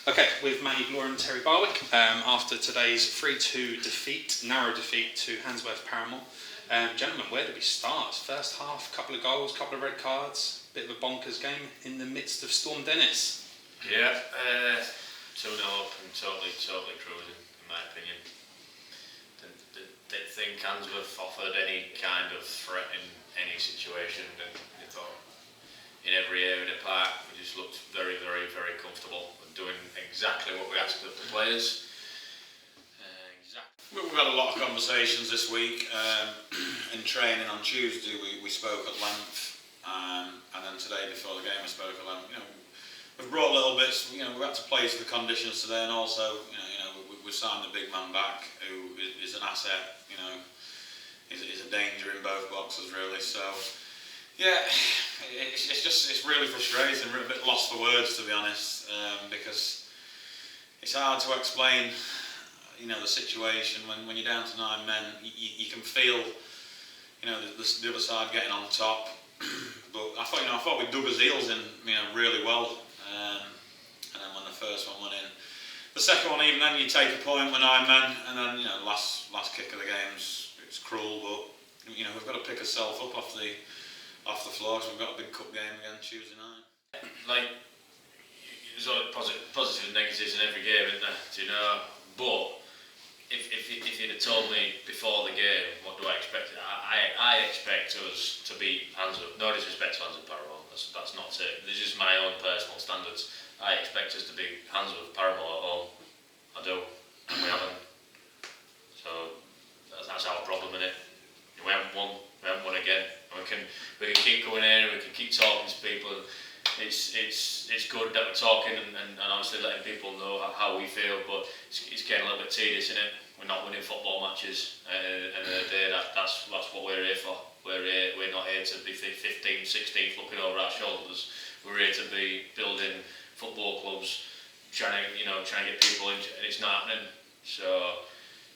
Okay, with Matty, Bloor and Terry Barwick, after today's 3-2 defeat, narrow defeat to Handsworth Parramore. Gentlemen, where do we start? First half, couple of goals, couple of red cards, bit of a bonkers game in the midst of Storm Dennis. Yeah, 2-0 up and totally cruising, in my opinion. Didn't think Handsworth offered any kind of threat in any situation. I thought in every area of the park we just looked very comfortable and doing exactly what we asked of the players. We've had a lot of conversations this week. In training on Tuesday we spoke at length, and then today before the game we spoke at length. We've brought little bits. We've had to play to the conditions today, and also we signed the big man back, who is an asset. He's a danger in both boxes really. So yeah, it's really frustrating. We're a bit lost for words, to be honest, because it's hard to explain. The situation when you're down to 9 men, you can feel, the other side getting on top. But I thought we dug his heels in, really well. And then when the first one went in, the second one, even then you take a point with 9 men, and then last kick of the game's it's cruel, but we've got to pick ourselves up off the floor. So we've got a big cup game again Tuesday night. There's always positives and negatives in every game, isn't there? But if you'd have told me before the game, what do I expect? I expect us to beat Handsworth. No disrespect to Handsworth Parramore. That's not it. This is my own personal standards. I expect us to beat Handsworth Parramore at home. I do, and we haven't. So that's our problem, innit? We haven't won again. And we can keep going in, and we can keep talking to people. It's good that we're talking and honestly letting people know how we feel, but it's getting a little bit tedious, isn't it? We're not winning football matches, and at the end of the day, that's what we're here for. We're not here to be 15th, 16th looking over our shoulders. We're here to be building football clubs, trying to get people in, and it's not happening. So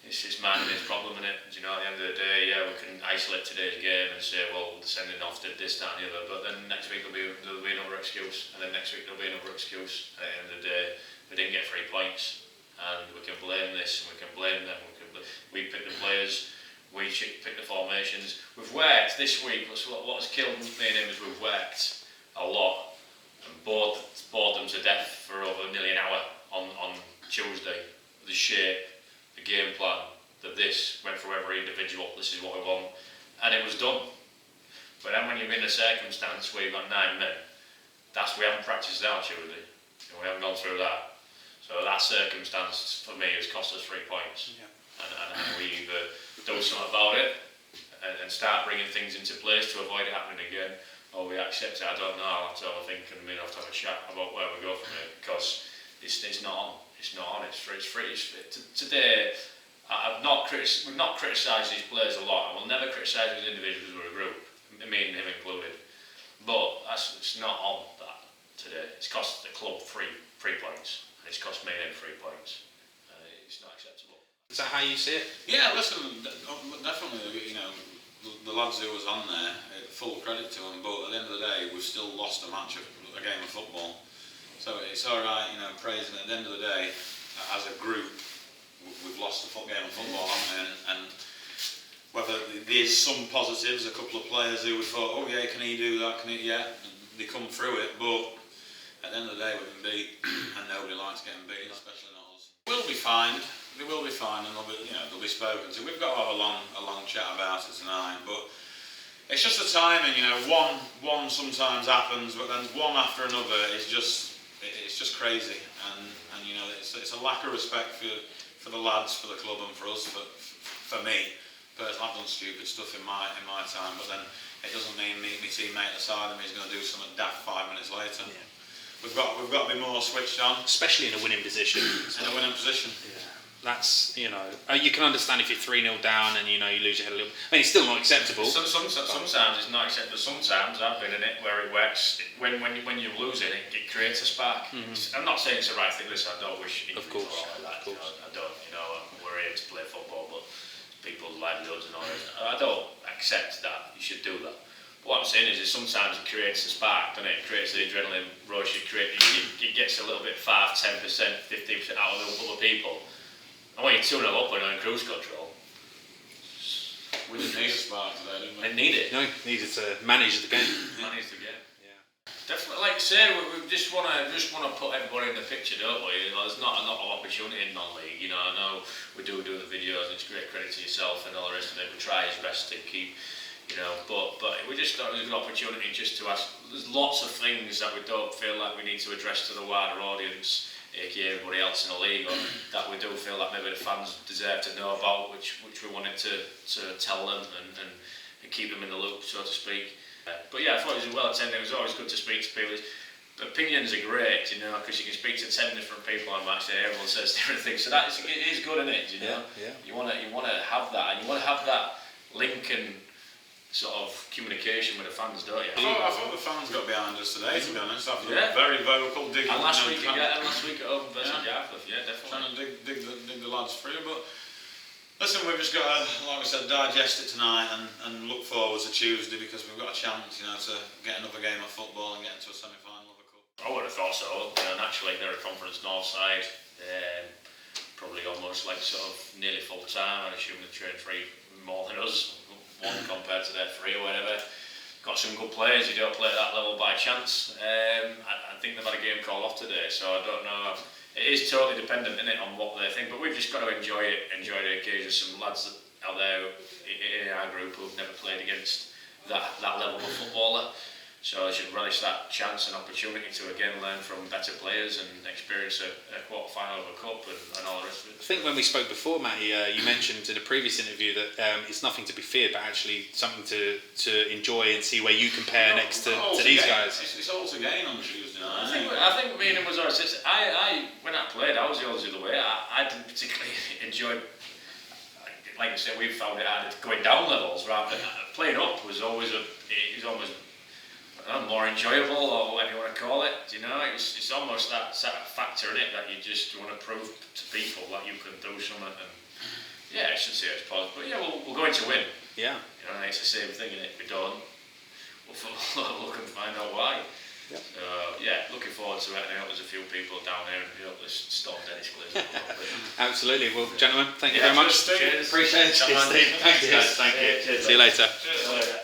it's just man and his problem, innit? At the end of the day, yeah, we can isolate today's game and say, well, the sending off did this, that and the other, but then next week there'll be another excuse, and then next week there'll be another excuse. At the end of the day, we didn't get 3 points, and we can blame this, and we can blame them, we pick the players, we pick the formations. We've worked this week, what has killed me and him is we've worked a lot, and bored them to death for over nearly an hour on Tuesday. The shape, the game plan, this went through every individual, this is what we want, and it was done. But then when you're in a circumstance where you've got 9 men, we haven't practiced that on Tuesday, and we haven't gone through that. So that circumstance for me has cost us 3 points. Yeah. And we either do something about it and start bringing things into place to avoid it happening again, or we accept it. I don't know, I'll have to have a think and we'll have to have a chat about where we go from here, because it's not on. It's not on. It's free. Today, we've not criticised these players a lot, and we'll never criticise these individuals or a group, me and him included. But it's not on that today. It's cost the club 3 points. And it's cost me and him 3 points. It's not acceptable. Is that how you see it? Yeah, listen, definitely. The lads who was on there, full credit to them. But at the end of the day, we've still lost a game of football. So it's all right, praising it. At the end of the day, as a group, we've lost a game of football, haven't we? And whether there's some positives, a couple of players who we thought, oh yeah, can he do that? They come through it. But at the end of the day, we've been beat, and nobody likes getting beat, especially not us. We'll be fine. They will be fine, and they'll be spoken to. We've got to have a long chat about it tonight, but it's just the timing. One sometimes happens, but then one after another is just crazy, and it's a lack of respect for the lads, for the club, and for us. For me, personally, I've done stupid stuff in my time, but then it doesn't mean my teammate aside of me is going to do something daft 5 minutes later. Yeah. We've got to be more switched on, especially in a winning position. In a winning position. Yeah. That's, you can understand if you're 3-0 down and you lose your head a little. I mean, it's still not acceptable. Sometimes it's not acceptable. Sometimes I've been in it where it works. When you're losing, it creates a spark. Mm-hmm. I'm not saying it's the right thing. Listen, I don't wish it of course. Like that. I don't. We're here to play football, but people's livelihoods and all that. I don't accept that. You should do that. what I'm saying is sometimes it creates a spark, doesn't it? It creates the adrenaline rush, it gets a little bit 5%, 10%, 15% out of the other people. And when you're 2-0 up and on cruise control, we didn't need a spark today, didn't we? Didn't need it. No, needed to manage the game. Manage the game. Yeah. Definitely, like you say, we just want to put everybody in the picture, don't we? You know, there's not a lot of opportunity in non-league. You know, I know we do the videos. It's great credit to yourself and all the rest of it. We try his best to keep, you know, but we just thought it was a good opportunity just to ask. There's lots of things that we don't feel like we need to address to the wider audience, aka everybody else in the league, or that we do feel like maybe the fans deserve to know about, which we wanted to tell them and keep them in the loop, so to speak. But yeah, I thought it was well attended. It was always good to speak to people. Opinions are great, you know, because you can speak to 10 different people on match day. Everyone says different things, so it is good, isn't it? You know, you want to have that, and you want to have that link and sort of communication with the fans, don't you? I thought the fans got behind us today, to be honest. I thought very vocal, digging. And last week at home versus Yarmouth, definitely. Trying to dig the lads through, but listen, we've just got to, like we said, digest it tonight and look forward to Tuesday, because we've got a chance, you know, to get another game of football and get into a semi-final of a cup. I would have thought so. You know, naturally, they're a Conference North side, probably almost like sort of nearly full time. I assume they train 3 more than us. One compared to their 3 or whatever. Got some good players. You don't play at that level by chance. I think they've had a game called off today, so I don't know. It is totally dependent, isn't it, on what they think. But we've just got to enjoy it. Enjoy the occasion. Some lads out there in our group who've never played against that level of footballer. So I should relish that chance and opportunity to again learn from better players and experience a quarter-final of a cup and all the rest of it. I think when we spoke before, Matty, you mentioned in a previous interview that it's nothing to be feared, but actually something to enjoy and see where you compare next to these guys. It's all to gain on Tuesday night. I think me and him was always. When I played, I was always the other way. I didn't particularly enjoy. Like I said, we found it hard going down levels rather than playing up was always almost more enjoyable, or whatever you want to call it. You know, it's almost that factor in it that you just want to prove to people that you can do something. And yeah, I should say it's positive, but yeah, we're going to win. Yeah. You know, it's the same thing, innit? If we don't, we'll look and find out why. Yep. Yeah, looking forward to it. And I hope there's a few people down there, and I hope this storm Dennis clears up a little bit. Absolutely. Well, gentlemen, thank you very much. Cheers. Appreciate it. Thank you. See you later. Cheers.